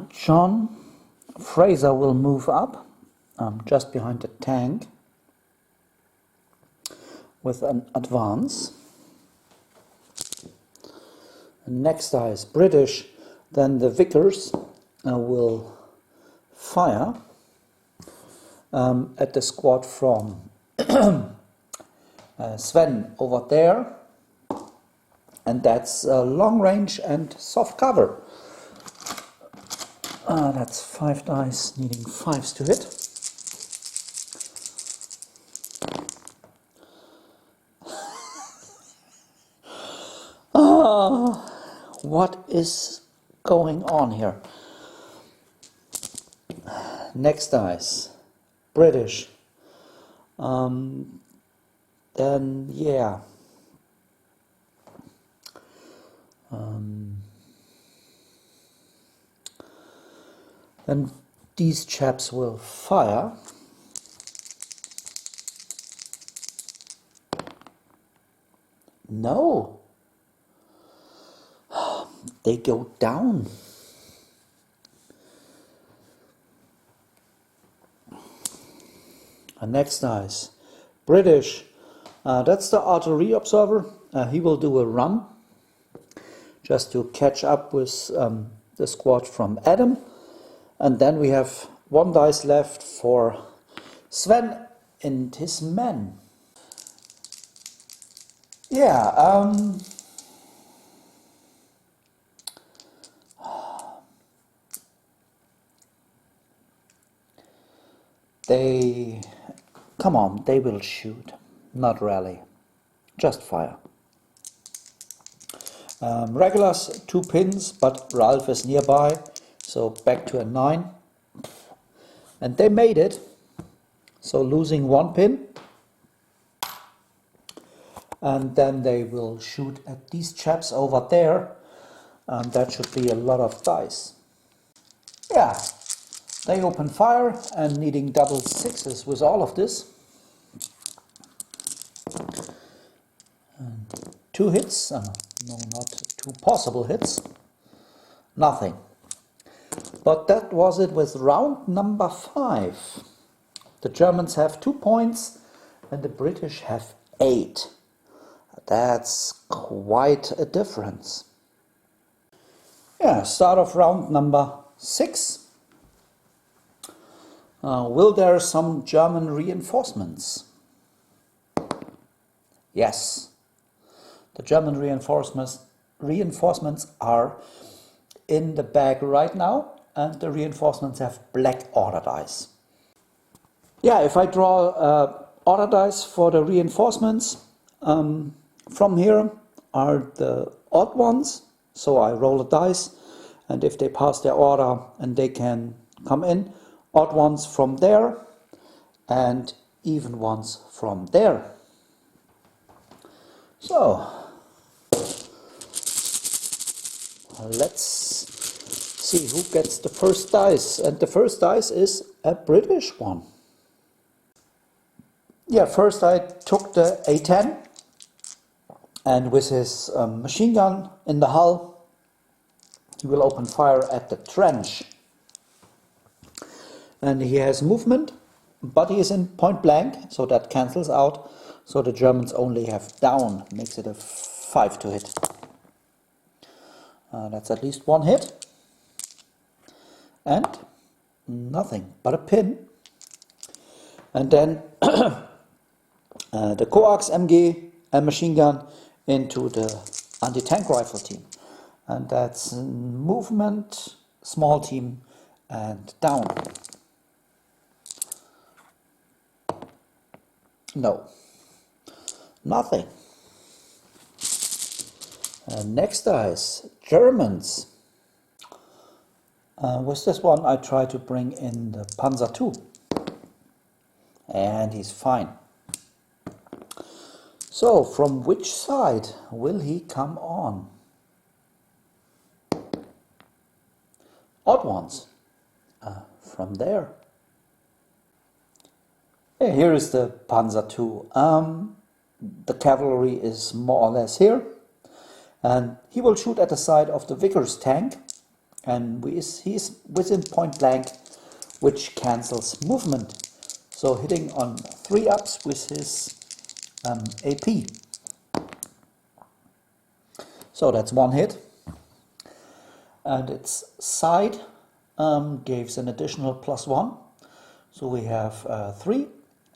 John Fraser will move up just behind the tank with an advance. Next dice, British. Then the Vickers will fire at the squad from Sven over there. And that's long range and soft cover. That's 5 dice, needing 5s to hit. What is going on here? Next dice, British. Then yeah. Then these chaps will fire. No. They go down. And next dice, British. That's the artillery observer. He will do a run just to catch up with the squad from Adam. And then we have 1 dice left for Sven and his men. Yeah, come on, they will shoot, not rally, just fire. Regulars 2 pins, but Ralph is nearby, so back to a 9. And they made it, so losing 1 pin. And then they will shoot at these chaps over there, and that should be a lot of dice. Yeah, they open fire and needing double 6s with all of this. And 2 hits, no, not 2 possible hits, nothing. But that was it with round number 5. The Germans have 2 points and the British have 8. That's quite a difference. Yeah, start of round number 6. Will there some German reinforcements? Yes. The German reinforcements are in the bag right now, and the reinforcements have black order dice. Yeah, if I draw order dice for the reinforcements, from here are the odd ones, so I roll a dice, and if they pass their order and they can come in, odd ones from there and even ones from there. So let's see who gets the first dice, and the first dice is a British one. Yeah, first I took the A10, and with his machine gun in the hull, he will open fire at the trench. And he has movement, but he is in point blank, so that cancels out. So the Germans only have down, makes it a 5 to hit. That's at least 1 hit. And nothing but a pin. And then the coax MG and machine gun into the anti-tank rifle team. And that's movement, small team, and down. No, nothing. Next dice, Germans. With this one I try to bring in the Panzer II. And he's fine. So, from which side will he come on? Odd ones. From there. Here is the Panzer II. The cavalry is more or less here. And he will shoot at the side of the Vickers tank. And he's within point blank, which cancels movement. So hitting on 3 ups with his AP. So that's 1 hit. And its side gives an additional +1. So we have 3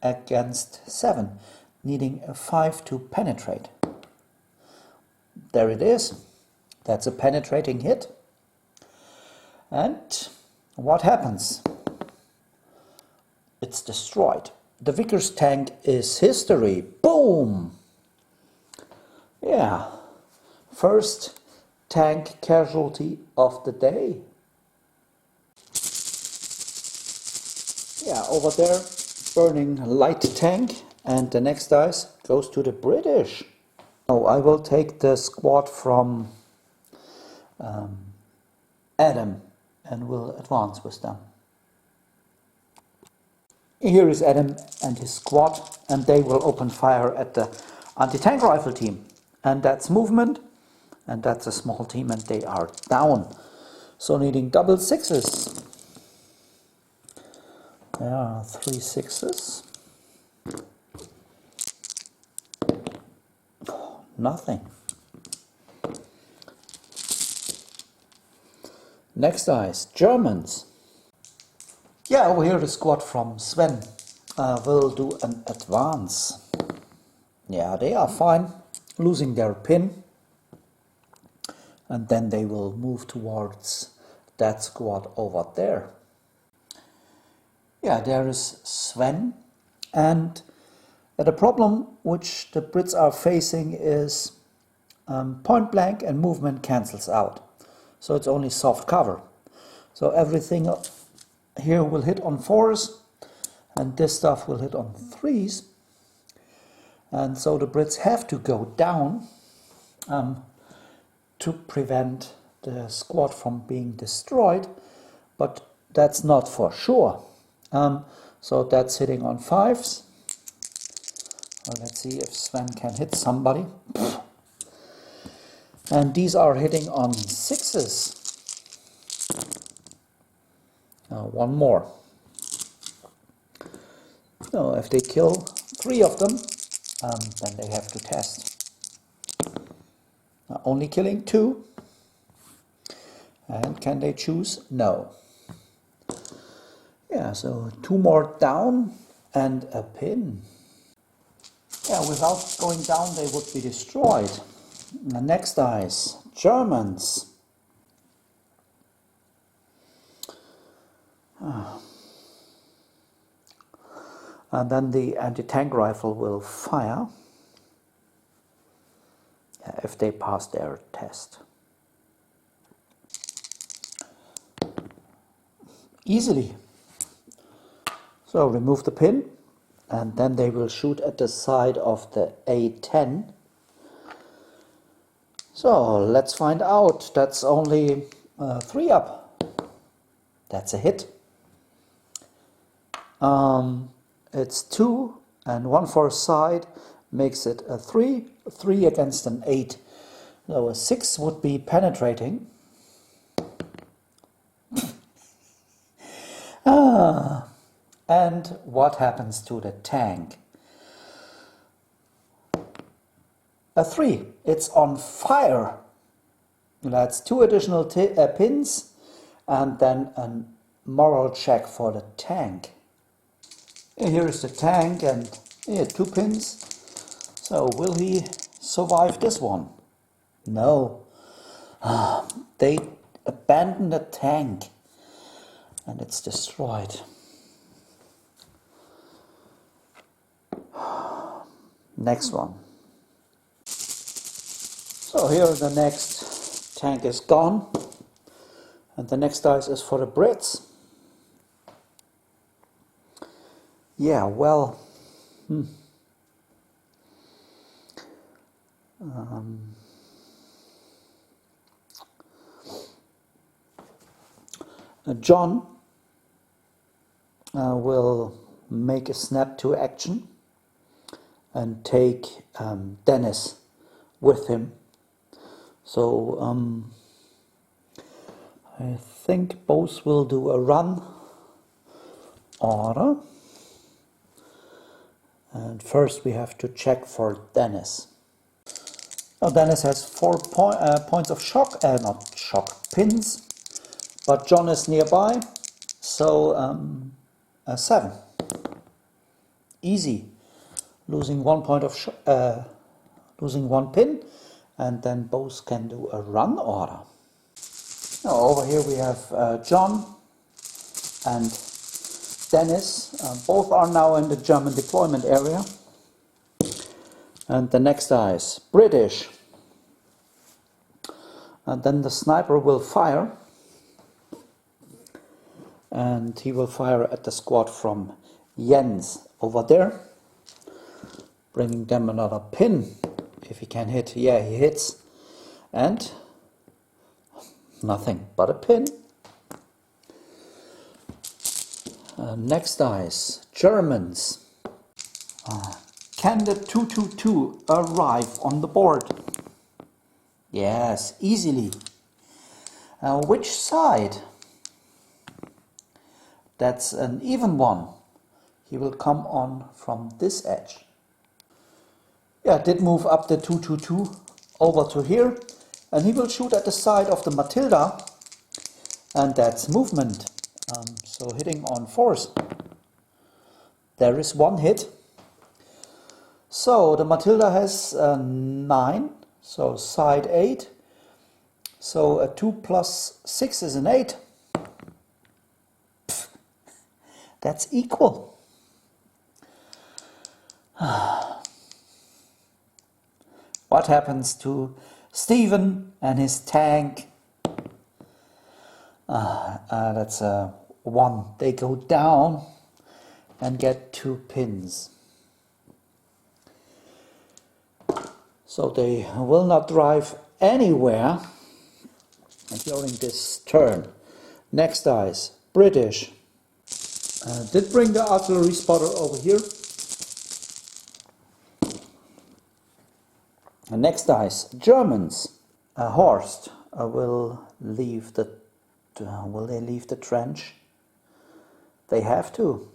against 7, needing a 5 to penetrate. There it is. That's a penetrating hit. And what happens? It's destroyed. The Vickers tank is history. Boom! Yeah. First tank casualty of the day. Yeah, over there, burning light tank, and the next dice goes to the British. Oh, I will take the squad from Adam and will advance with them. Here is Adam and his squad, and they will open fire at the anti-tank rifle team. And that's movement, and that's a small team, and they are down. So needing double 6s. There are 3 6s. nothing. Next dice, Germans. Yeah, over here the squad from Sven will do an advance. Yeah, they are fine, losing their pin. And then they will move towards that squad over there. Yeah, there is Sven. And the problem which the Brits are facing is point blank and movement cancels out. So it's only soft cover. So everything here will hit on 4s and this stuff will hit on 3s. And so the Brits have to go down to prevent the squad from being destroyed, but that's not for sure. So that's hitting on 5s. Well, let's see if Sven can hit somebody. And these are hitting on 6s. One more. So if they kill 3 of them, then they have to test. Only killing 2. And can they choose? No. Yeah, so 2 more down and a pin. Yeah, without going down they would be destroyed. The next dice, Germans. And then the anti-tank rifle will fire if they pass their test. Easily. So remove the pin and then they will shoot at the side of the A10. So let's find out. That's only 3 up. That's a hit. It's 2 and 1 for a side makes it a 3. 3 against an 8. So a 6 would be penetrating. And what happens to the tank? A 3. It's on fire. That's 2 additional pins and then a moral check for the tank. Here is the tank and 2 pins. So will he survive this one? No. They abandon the tank and it's destroyed. Next one. So here the next tank is gone and the next dice is for the Brits. Yeah, well, John will make a snap to action and take Dennis with him. So I think both will do a run order. And first we have to check for Dennis. Now Dennis has 4 points of shock, not shock, pins. But John is nearby, so 7. Easy. Losing 1 point of losing 1 pin, and then both can do a run order. Now over here we have John and Dennis. Both are now in the German deployment area. And the next dice, British. And then the sniper will fire. And he will fire at the squad from Jens over there, bringing them another pin. If he can hit, yeah, he hits. And nothing but a pin. Next dice, Germans. Can the 222 arrive on the board? Yes, easily. Which side? That's an even one. He will come on from this edge. Yeah, did move up the 222 over to here, and he will shoot at the side of the Matilda, and that's movement. So hitting on force. There is one hit. So the Matilda has 9, so side 8. So a 2 plus 6 is an 8. Pfft, that's equal. What happens to Stephen and his tank? That's a 1. They go down and get 2 pins. So they will not drive anywhere during this turn. Next dice, British. Did bring the artillery spotter over here. Next dice, Germans. Horst will leave the. Will they leave the trench? They have to.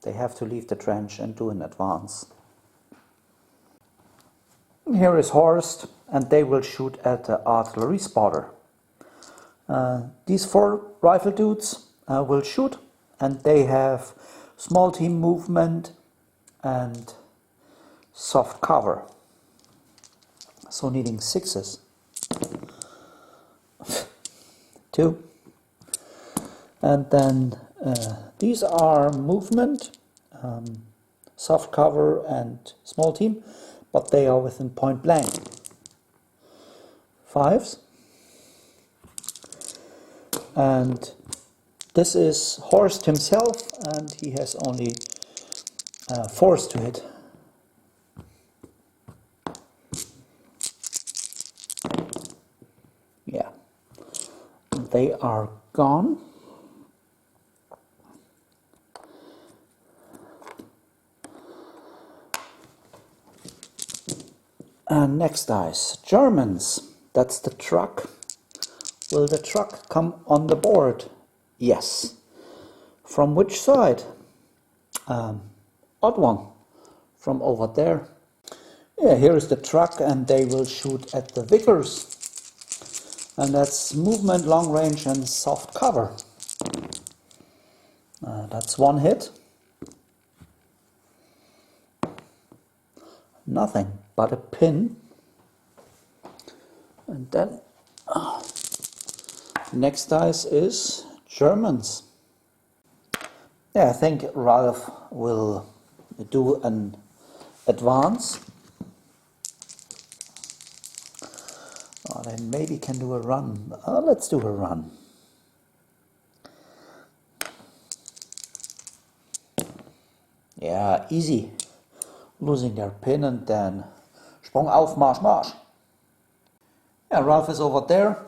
They have to leave the trench and do an advance. Here is Horst, and they will shoot at the artillery spotter. These 4 rifle dudes will shoot, and they have small team movement and soft cover. So needing 6s. 2. And then these are movement, soft cover and small team, but they are within point blank. 5s. And this is Horst himself, and he has only 4s to hit. Yeah, they are gone. And next dice, Germans. That's the truck. Will the truck come on the board? Yes. From which side? Odd one. From over there. Yeah, here is the truck, and they will shoot at the Vickers. And that's movement, long range, and soft cover. That's 1 hit. Nothing but a pin. And then next dice is Germans. Yeah, I think Ralph will do an advance. They maybe can do a run. Let's do a run. Yeah, easy. Losing their pin and then Sprung auf, Marsch, Marsch. Yeah, Ralph is over there.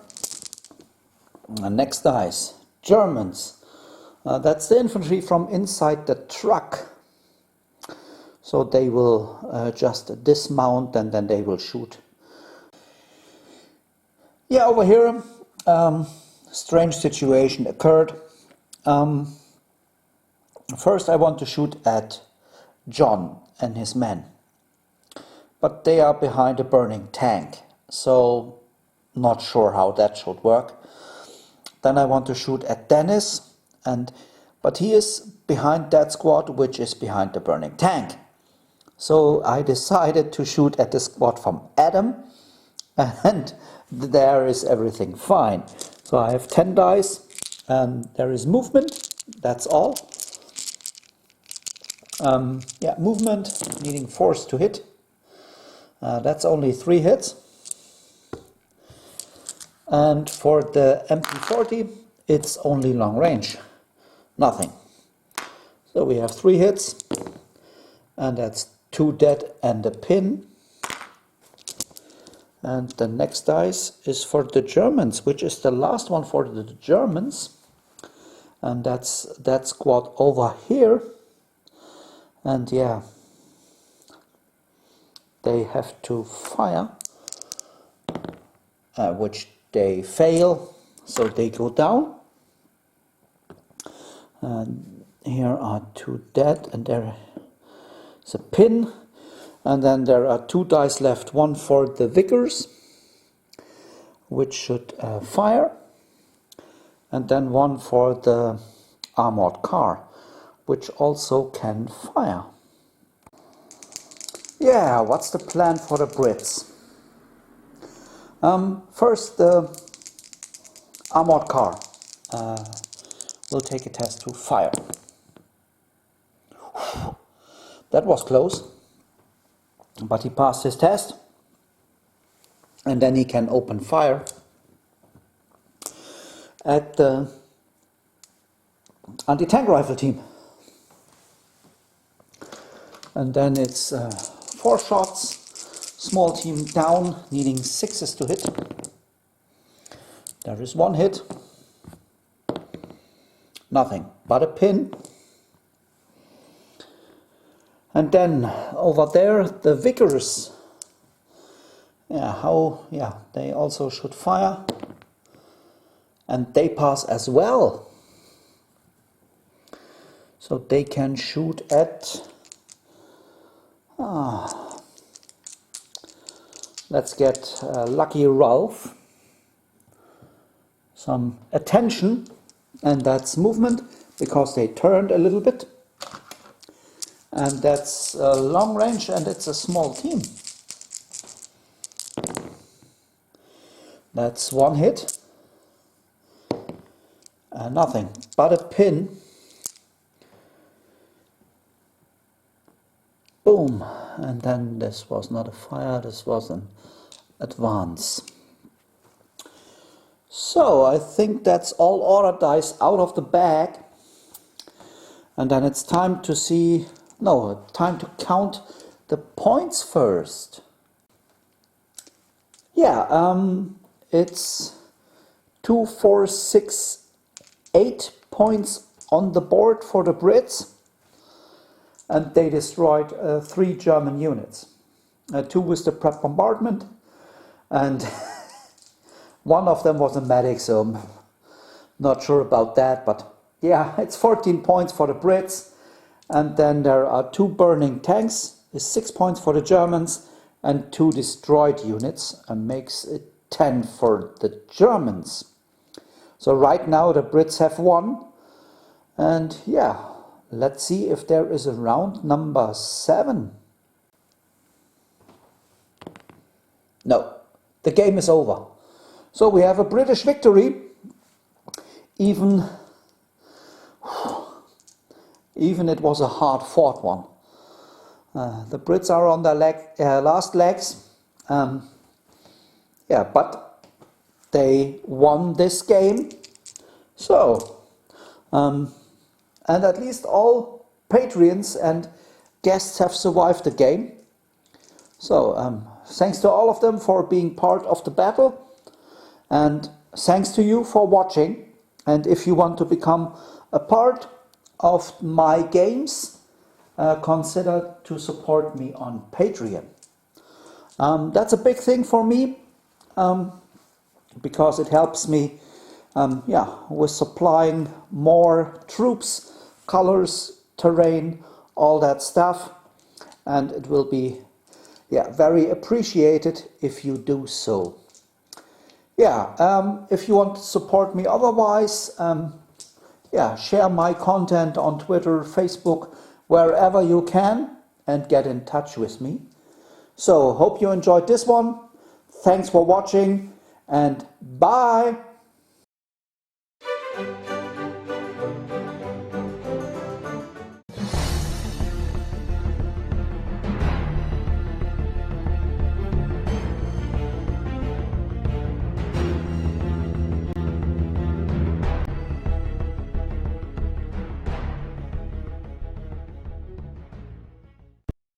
Next dice, Germans. That's the infantry from inside the truck. So they will just dismount and then they will shoot. Yeah, over here, strange situation occurred. First I want to shoot at John and his men, but they are behind a burning tank, so not sure how that should work. Then I want to shoot at Dennis, but he is behind that squad which is behind the burning tank. So I decided to shoot at the squad from Adam, and there is everything fine. So I have 10 dice, and there is movement, that's all. Yeah, movement, needing force to hit. That's only 3 hits. And for the MP40, it's only long range. Nothing. So we have 3 hits, and that's 2 dead and a pin. And the next dice is for the Germans, which is the last one for the Germans. And that's that squad over here. And yeah, they have to fire, which they fail, so they go down. And here are 2 dead, and there is a pin. And then there are 2 dice left, one for the Vicars, which should fire, and then one for the armored car, which also can fire. Yeah, what's the plan for the Brits? First, the armored car will take a test to fire. That was close, but he passed his test, and then he can open fire at the anti-tank rifle team. And then it's 4 shots, small team down, needing 6s to hit. There is 1 hit, nothing but a pin. And then over there, the Vicars, they also should fire, and they pass as well. So they can shoot at, let's get Lucky Ralph some attention, and that's movement, because they turned a little bit. And that's long range, and it's a small team. That's 1 hit. Nothing but a pin. Boom. And then this was not a fire, this was an advance. So I think that's all order dice out of the bag. And then it's time to see... No, time to count the points first. Yeah, it's 2, 4, 6, 8 points on the board for the Brits. And they destroyed 3 German units. 2 with the prep bombardment, and one of them was a medic, so I'm not sure about that. But yeah, it's 14 points for the Brits. And then there are 2 burning tanks, 6 points for the Germans, and 2 destroyed units, and makes it 10 for the Germans. So right now the Brits have won, and yeah, let's see if there is a round number 7. No, the game is over. So we have a British victory, even it was a hard-fought one. The Brits are on their last legs. But they won this game. So, and at least all Patreons and guests have survived the game. So, thanks to all of them for being part of the battle. And thanks to you for watching. And if you want to become a part of my games, consider to support me on Patreon. That's a big thing for me, because it helps me with supplying more troops, colors, terrain, all that stuff, and it will be very appreciated if you do so. If you want to support me otherwise, share my content on Twitter, Facebook, wherever you can, and get in touch with me. So, hope you enjoyed this one. Thanks for watching, and bye!